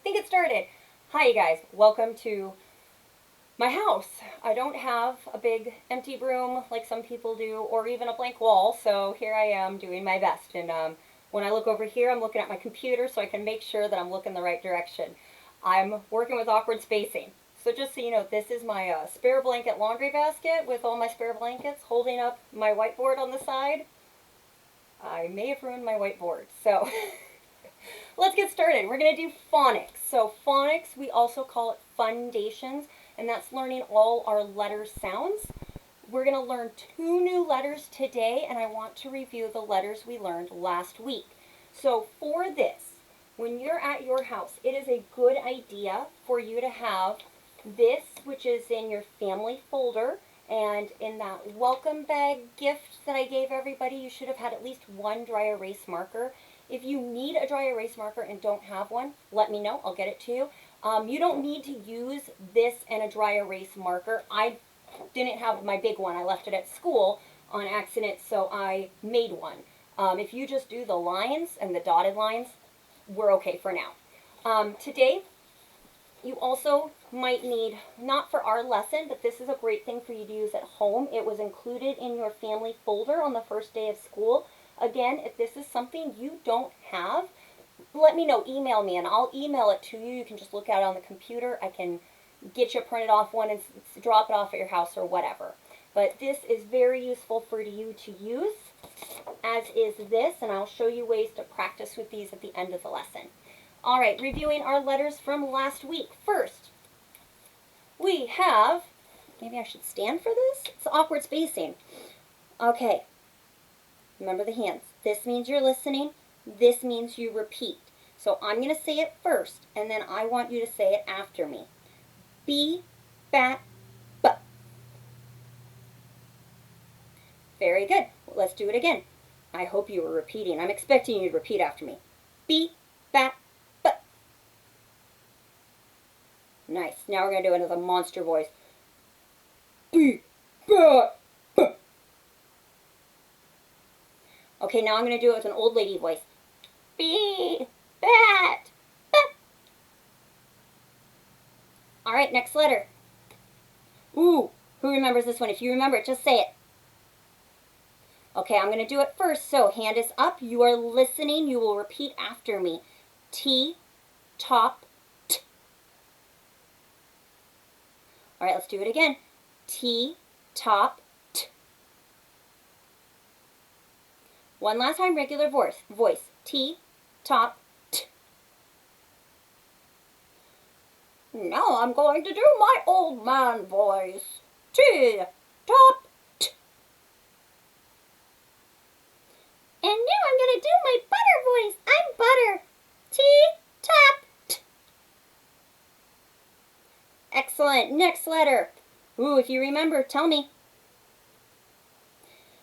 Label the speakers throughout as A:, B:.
A: think it started. Hi, you guys. Welcome to my house. I don't have a big empty room like some people do, or even a blank wall, so here I am doing my best. And when I look over here, I'm looking at my computer so I can make sure that I'm looking the right direction. I'm working with awkward spacing. So just so you know, this is my spare blanket laundry basket with all my spare blankets holding up my whiteboard on the side. I may have ruined my whiteboard, so let's get started. We're going to do phonics. So phonics, we also call it fundations, and that's learning all our letter sounds. We're going to learn 2 new letters today, and I want to review the letters we learned last week. So for this, when you're at your house, it is a good idea for you to have this, which is in your family folder, and in that welcome bag gift that I gave everybody, you should have had at least one dry erase marker. If you need a dry erase marker and don't have one, let me know. I'll get it to you. You don't need to use this and a dry erase marker. I didn't have my big one. I left it at school on accident, so I made one. If you just do the lines and the dotted lines, we're okay for now. Today, you also might need, not for our lesson, but this is a great thing for you to use at home. It was included in your family folder on the first day of school. Again, if this is something you don't have, let me know. Email me, and I'll email it to you. You can just look at it on the computer. I can get you printed off one and drop it off at your house or whatever. But this is very useful for you to use, as is this, and I'll show you ways to practice with these at the end of the lesson. All right, reviewing our letters from last week. First, we have, maybe I should stand for this? It's awkward spacing. Okay, remember the hands. This means you're listening. This means you repeat. So I'm going to say it first, and then I want you to say it after me. B, bat, b. Very good. Let's do it again. I hope you were repeating. I'm expecting you to repeat after me. B, bat, b. Nice. Now we're going to do it with a monster voice. B, bat, b. Okay, now I'm going to do it with an old lady voice. B, bat, b. All right, next letter. Ooh, who remembers this one? If you remember it, just say it. Okay, I'm going to do it first. So hand is up. You are listening. You will repeat after me. T, top, t. All right, let's do it again. T, top, t. One last time, regular voice. T, top, t. Now I'm going to do my old man voice. T, top, t. And now I'm going to do my butter voice. I'm butter. T, top, t. Excellent. Next letter. Ooh, if you remember, tell me.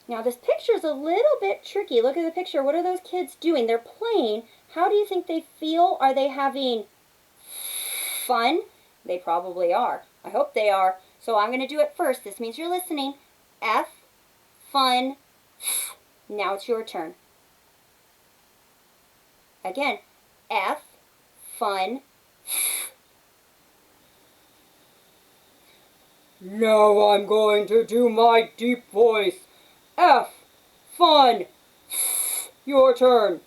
A: Now this picture is a little bit tricky. Look at the picture. What are those kids doing? They're playing. How do you think they feel? Are they having fun? They probably are. I hope they are. So I'm going to do it first. This means you're listening. F, fun, f. Now it's your turn. Again, F, fun, f. Now I'm going to do my deep voice. F, fun, f. Your turn.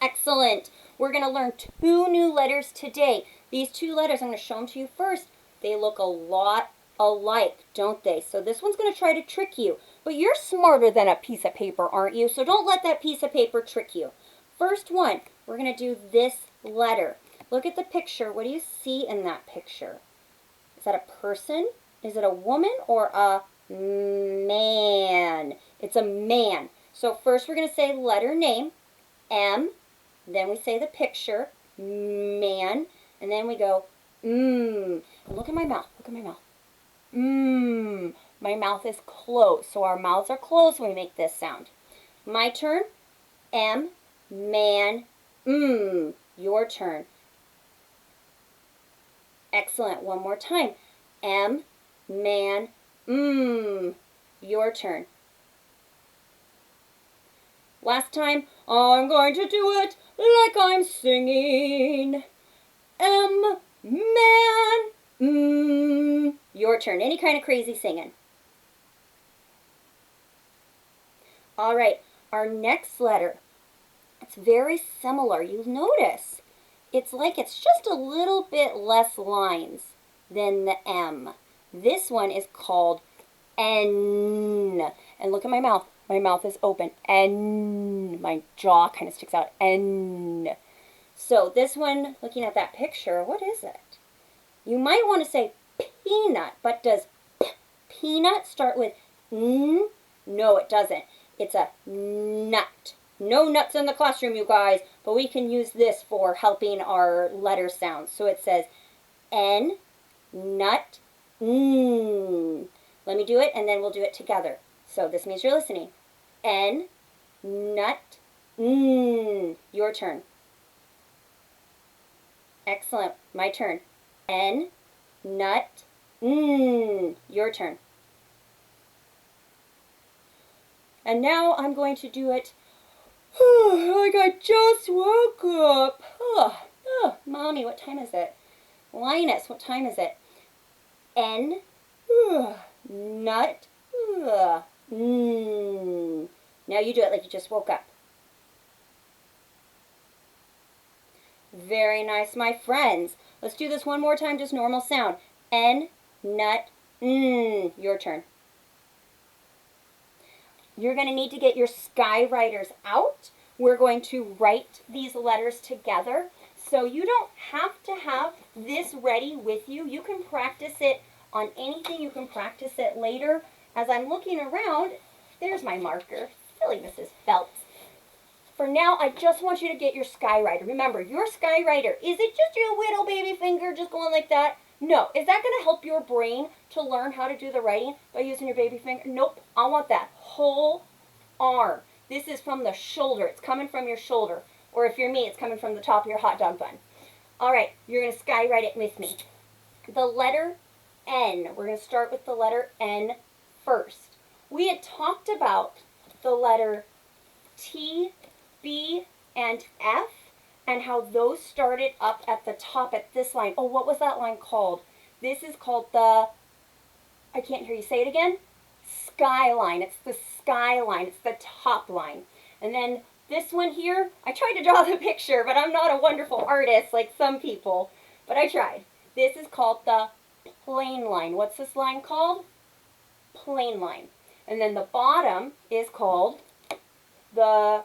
A: Excellent. We're going to learn 2 new letters today. These 2 letters, I'm going to show them to you first. They look a lot alike, don't they? So this one's going to try to trick you. But you're smarter than a piece of paper, aren't you? So don't let that piece of paper trick you. First one, we're going to do this letter. Look at the picture. What do you see in that picture? Is that a person? Is it a woman or a man? It's a man. So first we're going to say letter name, M. Then we say the picture, man. And then we go, And look at my mouth. Look at my mouth. My mouth is closed. So our mouths are closed when we make this sound. My turn. M, man, Your turn. Excellent. One more time. M, man, Your turn. Last time. I'm going to do it like I'm singing. M, man, Your turn. Any kind of crazy singing. All right, our next letter. It's very similar. You'll notice it's like it's just a little bit less lines than the M. This one is called N. And look at my mouth. My mouth is open. N. My jaw kind of sticks out. N. So this one, looking at that picture, what is it? You might want to say peanut, but does peanut start with N? No, it doesn't. It's a nut. No nuts in the classroom, you guys, but we can use this for helping our letter sounds. So it says N, nut, N. Let me do it, and then we'll do it together. So this means you're listening. N, nut, N. Your turn. Excellent. My turn. N, nut, N. Your turn. And now I'm going to do it like I just woke up. Mommy, what time is it? Linus, what time is it? N, nut, N. Now you do it like you just woke up. Very nice, my friends. Let's do this one more time, just normal sound. N, nut, N. Your turn. You're going to need to get your skywriters out. We're going to write these letters together. So you don't have to have this ready with you. You can practice it on anything. You can practice it later. As I'm looking around, there's my marker. Silly Mrs. Phelps. For now, I just want you to get your skywriter. Remember, your skywriter, is it just your little baby finger just going like that? No. Is that going to help your brain to learn how to do the writing by using your baby finger? Nope. I want that whole arm. This is from the shoulder. It's coming from your shoulder. Or if you're me, it's coming from the top of your hot dog bun. All right. You're going to skywrite it with me. The letter N. We're going to start with the letter N first. We had talked about the letter T, B, and F, and how those started up at the top at this line. Oh, what was that line called? This is called the, I can't hear you say it again, skyline. It's the skyline. It's the top line. And then this one here, I tried to draw the picture, but I'm not a wonderful artist like some people, but I tried. This is called the plain line. What's this line called? Plain line. And then the bottom is called the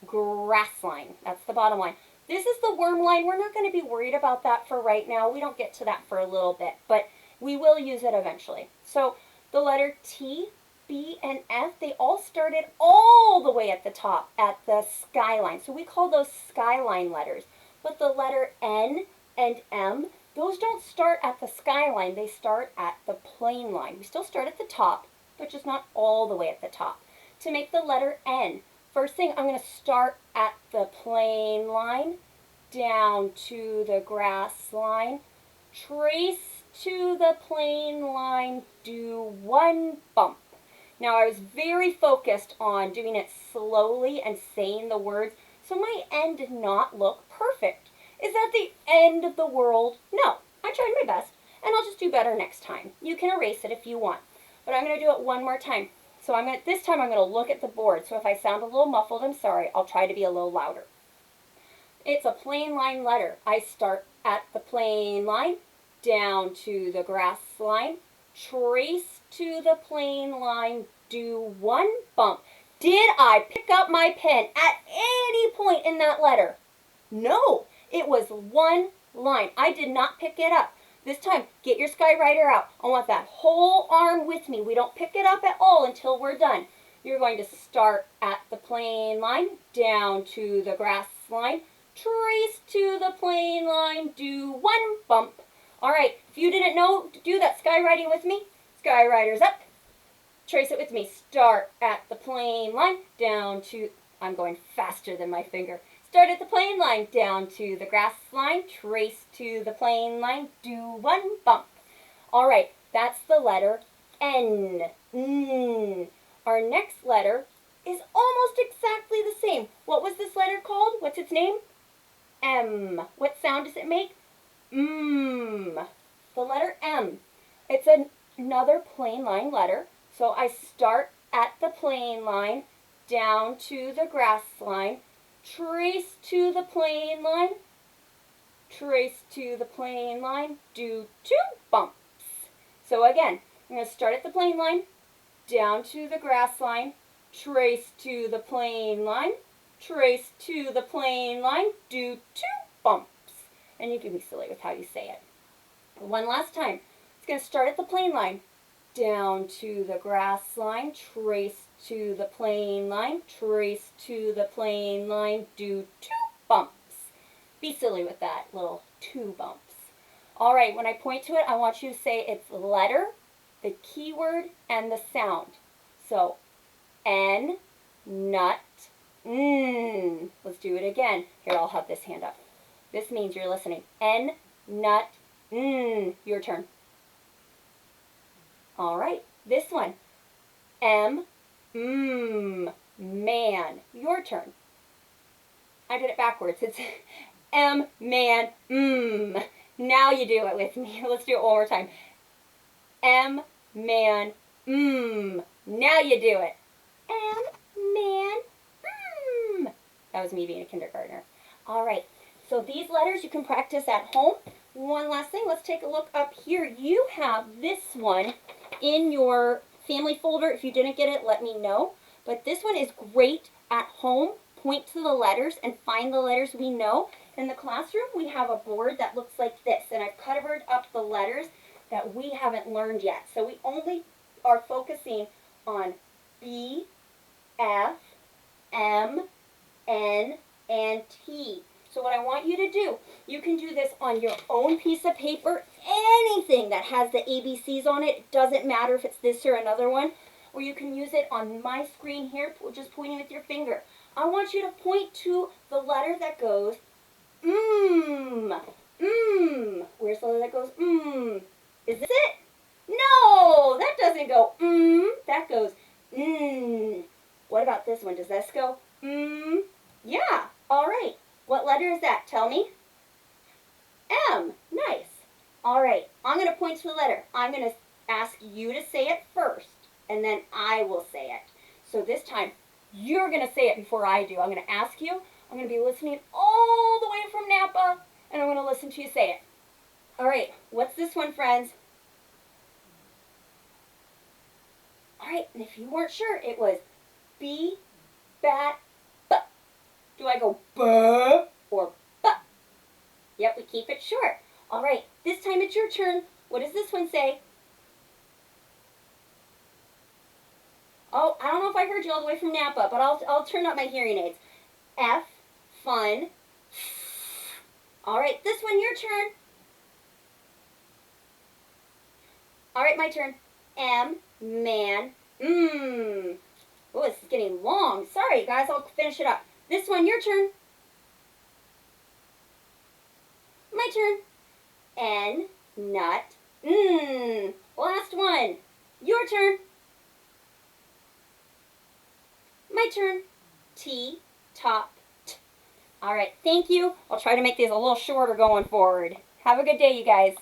A: grass line. That's the bottom line. This is the worm line. We're not going to be worried about that for right now. We don't get to that for a little bit, but we will use it eventually. So the letter T, B, and F, they all started all the way at the top at the skyline. So we call those skyline letters. But the letter N and M, those don't start at the skyline. They start at the plain line. We still start at the top, but just not all the way at the top. To make the letter N, first thing, I'm going to start at the plain line, down to the grass line, trace to the plain line, do one bump. Now, I was very focused on doing it slowly and saying the words, so my N did not look perfect. Is that the end of the world? No, I tried my best, and I'll just do better next time. You can erase it if you want, but I'm going to do it one more time. So this time I'm going to look at the board. So if I sound a little muffled, I'm sorry. I'll try to be a little louder. It's a plain line letter. I start at the plain line, down to the grass line, trace to the plain line, do one bump. Did I pick up my pen at any point in that letter? No, it was one line. I did not pick it up. This time, get your skywriter out. I want that whole arm with me. We don't pick it up at all until we're done. You're going to start at the plain line, down to the grass line, trace to the plain line, do one bump. All right, if you didn't know to do that skywriting with me, skywriter's up. Trace it with me. Start at the plain line, down to, I'm going faster than my finger. Start at the plain line, down to the grass line, trace to the plain line, do one bump. All right, that's the letter N. Our next letter is almost exactly the same. What was this letter called? What's its name? M. What sound does it make? Mm. The letter M. It's another plain line letter. So I start at the plain line, down to the grass line, trace to the plain line, trace to the plain line, do 2 bumps. So again, I'm going to start at the plain line, down to the grass line, trace to the plain line, trace to the plain line, do 2 bumps. And you can be silly with how you say it. One last time. It's going to start at the plain line, down to the grass line, trace to the plain line, trace to the plain line, do 2 bumps. Be silly with that, little 2 bumps. All right, when I point to it, I want you to say its letter, the keyword, and the sound. So, N, nut, N. Let's do it again. Here, I'll have this hand up. This means you're listening. N, nut, N. Your turn. All right, this one. M, man. Your turn. I did it backwards. It's M, man, Now you do it with me. Let's do it one more time. M, man, Now you do it. M, man, That was me being a kindergartner. All right. So these letters you can practice at home. One last thing. Let's take a look up here. You have this one in your family folder. If you didn't get it, let me know. But this one is great at home. Point to the letters and find the letters we know. In the classroom, we have a board that looks like this, and I've covered up the letters that we haven't learned yet. So we only are focusing on B, F, M, N, and T. So what I want you to do, you can do this on your own piece of paper, anything that has the ABCs on it. It doesn't matter if it's this or another one. Or you can use it on my screen here, just pointing with your finger. I want you to point to the letter that goes Where's the letter that goes Is this it? No, that doesn't go that goes What about this one? Does this go Yeah, all right. What letter is that? Tell me. M. Nice. All right, I'm going to point to the letter. I'm going to ask you to say it first, and then I will say it. So this time, you're going to say it before I do. I'm going to ask you. I'm going to be listening all the way from Napa, and I'm going to listen to you say it. All right, what's this one, friends? All right, and if you weren't sure, it was B, bat, B. Do I go B or B? Yep, we keep it short. All right, this time it's your turn. What does this one say? Oh, I don't know if I heard you all the way from Napa, but I'll turn up my hearing aids. F, fun. All right, this one, your turn. All right, my turn. M, man, Oh, this is getting long. Sorry, guys, I'll finish it up. This one, your turn. My turn. N, nut, Last one. Your turn. My turn. T, top, t. All right, thank you. I'll try to make these a little shorter going forward. Have a good day, you guys.